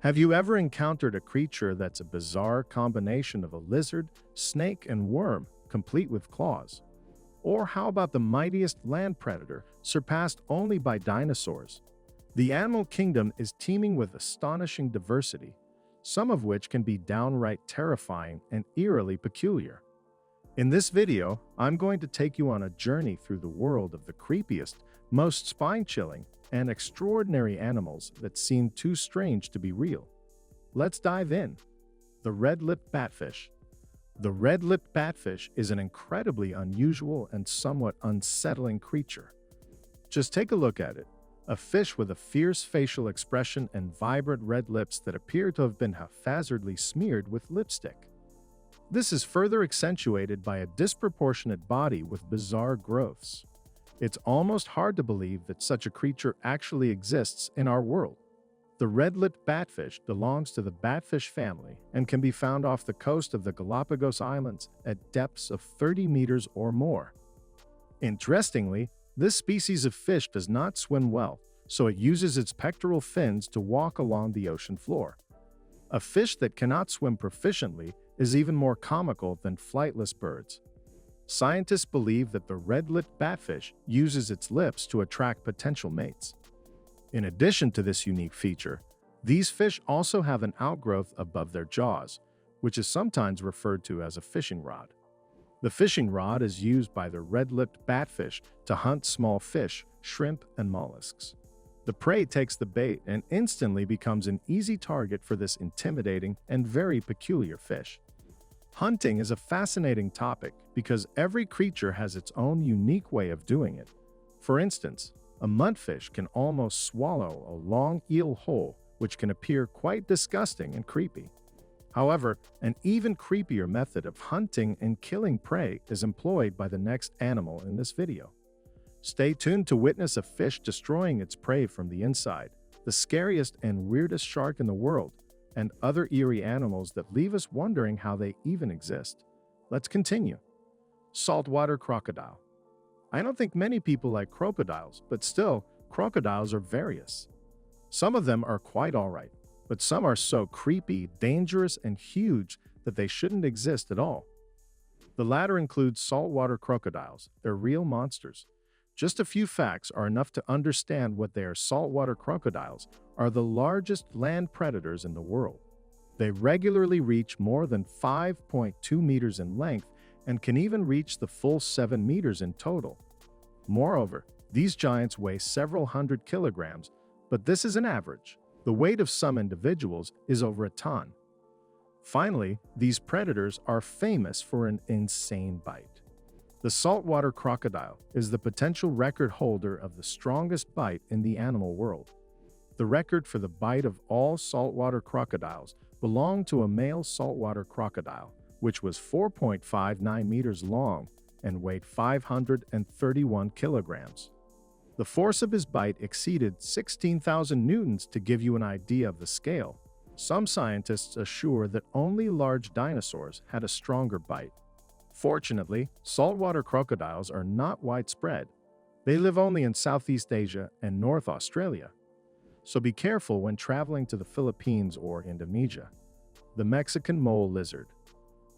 Have you ever encountered a creature that's a bizarre combination of a lizard, snake, and worm, complete with claws? Or how about the mightiest land predator, surpassed only by dinosaurs? The animal kingdom is teeming with astonishing diversity, some of which can be downright terrifying and eerily peculiar. In this video, I'm going to take you on a journey through the world of the creepiest, most spine-chilling, and extraordinary animals that seem too strange to be real. Let's dive in. The Red-Lipped Batfish. The red-lipped batfish is an incredibly unusual and somewhat unsettling creature. Just take a look at it. A fish with a fierce facial expression and vibrant red lips that appear to have been haphazardly smeared with lipstick. This is further accentuated by a disproportionate body with bizarre growths. It's almost hard to believe that such a creature actually exists in our world. The red-lipped batfish belongs to the batfish family and can be found off the coast of the Galapagos Islands at depths of 30 meters or more. Interestingly, this species of fish does not swim well, so it uses its pectoral fins to walk along the ocean floor. A fish that cannot swim proficiently is even more comical than flightless birds. Scientists believe that the red-lipped batfish uses its lips to attract potential mates. In addition to this unique feature, these fish also have an outgrowth above their jaws, which is sometimes referred to as a fishing rod. The fishing rod is used by the red-lipped batfish to hunt small fish, shrimp, and mollusks. The prey takes the bait and instantly becomes an easy target for this intimidating and very peculiar fish. Hunting is a fascinating topic because every creature has its own unique way of doing it. For instance, a mudfish can almost swallow a long eel whole, which can appear quite disgusting and creepy. However, an even creepier method of hunting and killing prey is employed by the next animal in this video. Stay tuned to witness a fish destroying its prey from the inside, the scariest and weirdest shark in the world, and other eerie animals that leave us wondering how they even exist. Let's continue. Saltwater crocodile. I don't think many people like crocodiles, but still, crocodiles are various. Some of them are quite alright, but some are so creepy, dangerous, and huge that they shouldn't exist at all. The latter includes saltwater crocodiles. They're real monsters. Just a few facts are enough to understand what they are. Saltwater crocodiles are the largest land predators in the world. They regularly reach more than 5.2 meters in length and can even reach the full 7 meters in total. Moreover, these giants weigh several hundred kilograms, but this is an average. The weight of some individuals is over a ton. Finally, these predators are famous for an insane bite. The saltwater crocodile is the potential record holder of the strongest bite in the animal world. The record for the bite of all saltwater crocodiles belonged to a male saltwater crocodile, which was 4.59 meters long and weighed 531 kilograms. The force of his bite exceeded 16,000 newtons. To give you an idea of the scale, some scientists assure that only large dinosaurs had a stronger bite. Fortunately, saltwater crocodiles are not widespread. They live only in Southeast Asia and North Australia. So be careful when traveling to the Philippines or Indonesia. The Mexican mole lizard.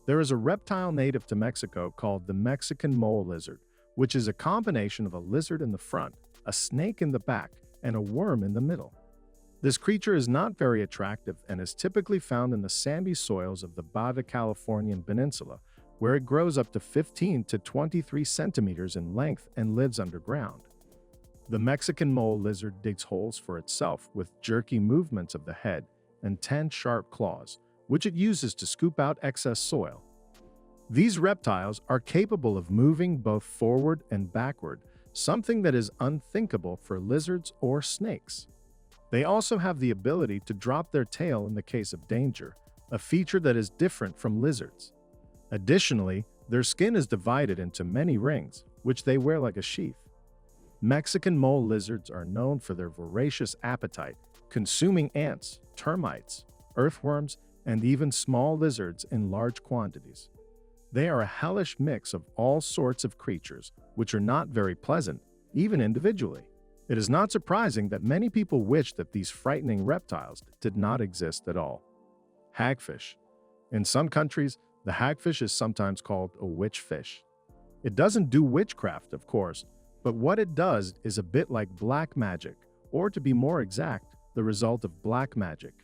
There is a reptile native to Mexico called the Mexican mole lizard, which is a combination of a lizard in the front, a snake in the back, and a worm in the middle. This creature is not very attractive and is typically found in the sandy soils of the Baja Californian Peninsula, where it grows up to 15 to 23 centimeters in length and lives underground. The Mexican mole lizard digs holes for itself with jerky movements of the head and 10 sharp claws, which it uses to scoop out excess soil. These reptiles are capable of moving both forward and backward, something that is unthinkable for lizards or snakes. They also have the ability to drop their tail in the case of danger, a feature that is different from lizards. Additionally, their skin is divided into many rings, which they wear like a sheath. Mexican mole lizards are known for their voracious appetite, consuming ants, termites, earthworms, and even small lizards in large quantities. They are a hellish mix of all sorts of creatures, which are not very pleasant, even individually. It is not surprising that many people wish that these frightening reptiles did not exist at all. Hagfish. In some countries, the hagfish is sometimes called a witch fish. It doesn't do witchcraft, of course, but what it does is a bit like black magic, or to be more exact, the result of black magic.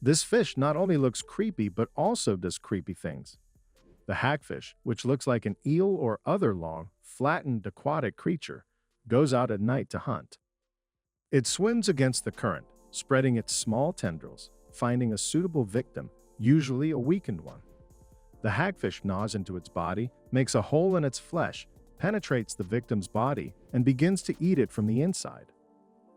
This fish not only looks creepy, but also does creepy things. The hagfish, which looks like an eel or other long, flattened aquatic creature, goes out at night to hunt. It swims against the current, spreading its small tendrils, finding a suitable victim, usually a weakened one. The hagfish gnaws into its body, makes a hole in its flesh, penetrates the victim's body, and begins to eat it from the inside.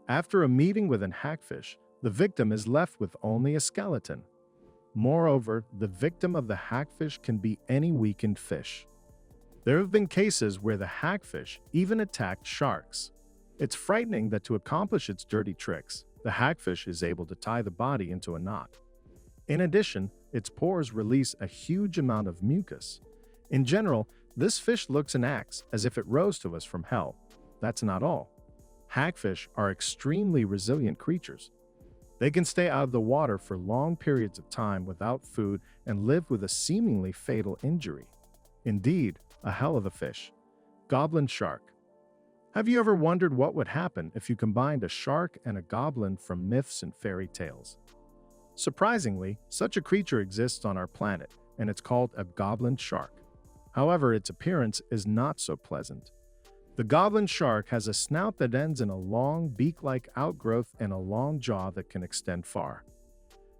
After a meeting with an hagfish, the victim is left with only a skeleton. Moreover, the victim of the hagfish can be any weakened fish. There have been cases where the hagfish even attacked sharks. It's frightening that to accomplish its dirty tricks, the hagfish is able to tie the body into a knot. In addition, its pores release a huge amount of mucus. In general, this fish looks and acts as if it rose to us from hell. That's not all. Hagfish are extremely resilient creatures. They can stay out of the water for long periods of time without food and live with a seemingly fatal injury. Indeed, a hell of a fish. Goblin Shark. Have you ever wondered what would happen if you combined a shark and a goblin from myths and fairy tales? Surprisingly, such a creature exists on our planet, and it's called a goblin shark. However, its appearance is not so pleasant. The goblin shark has a snout that ends in a long, beak-like outgrowth and a long jaw that can extend far.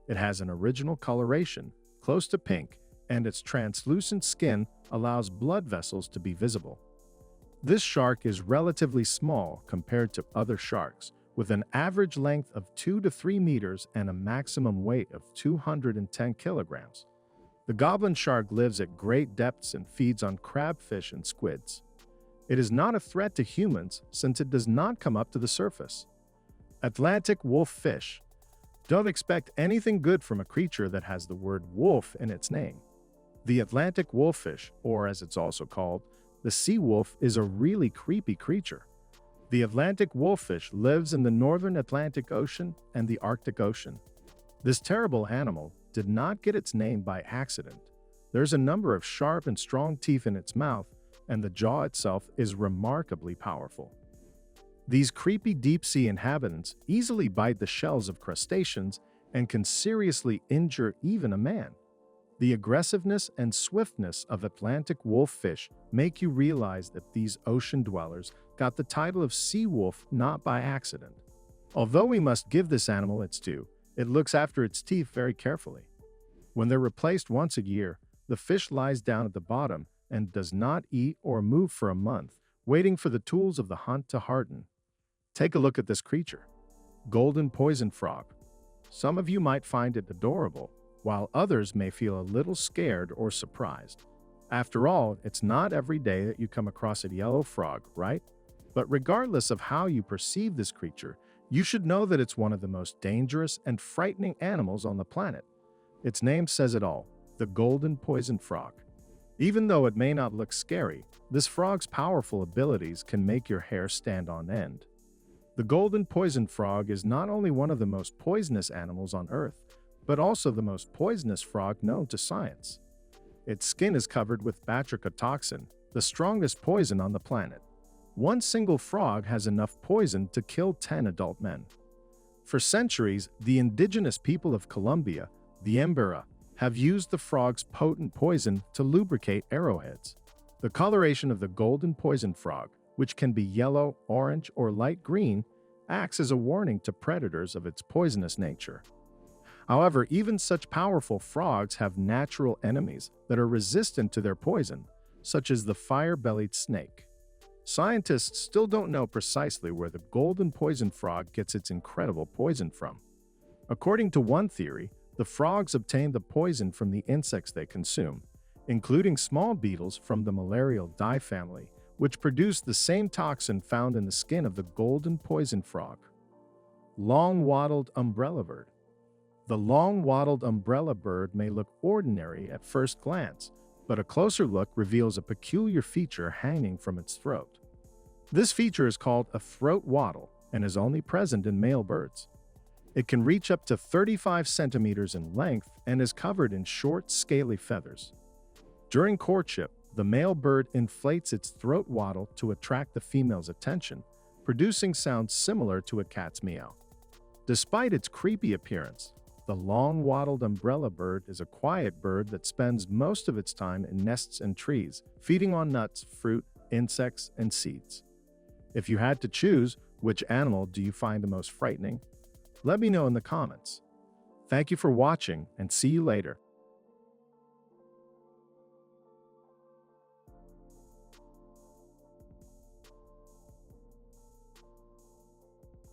It has an original coloration, close to pink, and its translucent skin allows blood vessels to be visible. This shark is relatively small compared to other sharks, with an average length of 2 to 3 meters and a maximum weight of 210 kilograms. The goblin shark lives at great depths and feeds on crabfish and squids. It is not a threat to humans since it does not come up to the surface. Atlantic wolf fish. Don't expect anything good from a creature that has the word wolf in its name. The Atlantic wolffish, or as it's also called, the sea wolf, is a really creepy creature. The Atlantic wolffish lives in the northern Atlantic Ocean and the Arctic Ocean. This terrible animal did not get its name by accident. There's a number of sharp and strong teeth in its mouth, and the jaw itself is remarkably powerful. These creepy deep-sea inhabitants easily bite the shells of crustaceans and can seriously injure even a man. The aggressiveness and swiftness of Atlantic wolffish make you realize that these ocean dwellers got the title of sea wolf not by accident. Although we must give this animal its due, it looks after its teeth very carefully. When they're replaced once a year, the fish lies down at the bottom and does not eat or move for a month, waiting for the tools of the hunt to harden. Take a look at this creature. Golden poison frog. Some of you might find it adorable, while others may feel a little scared or surprised. After all, it's not every day that you come across a yellow frog, right? But regardless of how you perceive this creature, you should know that it's one of the most dangerous and frightening animals on the planet. Its name says it all, the golden poison frog. Even though it may not look scary, this frog's powerful abilities can make your hair stand on end. The golden poison frog is not only one of the most poisonous animals on Earth, but also the most poisonous frog known to science. Its skin is covered with batrachotoxin, the strongest poison on the planet. One single frog has enough poison to kill 10 adult men. For centuries, the indigenous people of Colombia, the Embera, have used the frog's potent poison to lubricate arrowheads. The coloration of the golden poison frog, which can be yellow, orange, or light green, acts as a warning to predators of its poisonous nature. However, even such powerful frogs have natural enemies that are resistant to their poison, such as the fire-bellied snake. Scientists still don't know precisely where the golden poison frog gets its incredible poison from. According to one theory, the frogs obtain the poison from the insects they consume, including small beetles from the malarial dye family, which produce the same toxin found in the skin of the golden poison frog. Long-Wattled Umbrellabird. The long-wattled umbrellabird may look ordinary at first glance, but a closer look reveals a peculiar feature hanging from its throat. This feature is called a throat wattle, and is only present in male birds. It can reach up to 35 centimeters in length and is covered in short, scaly feathers. During courtship, the male bird inflates its throat wattle to attract the female's attention, producing sounds similar to a cat's meow. Despite its creepy appearance, the long-wattled umbrellabird is a quiet bird that spends most of its time in nests and trees, feeding on nuts, fruit, insects, and seeds. If you had to choose, which animal do you find the most frightening? Let me know in the comments. Thank you for watching, and see you later.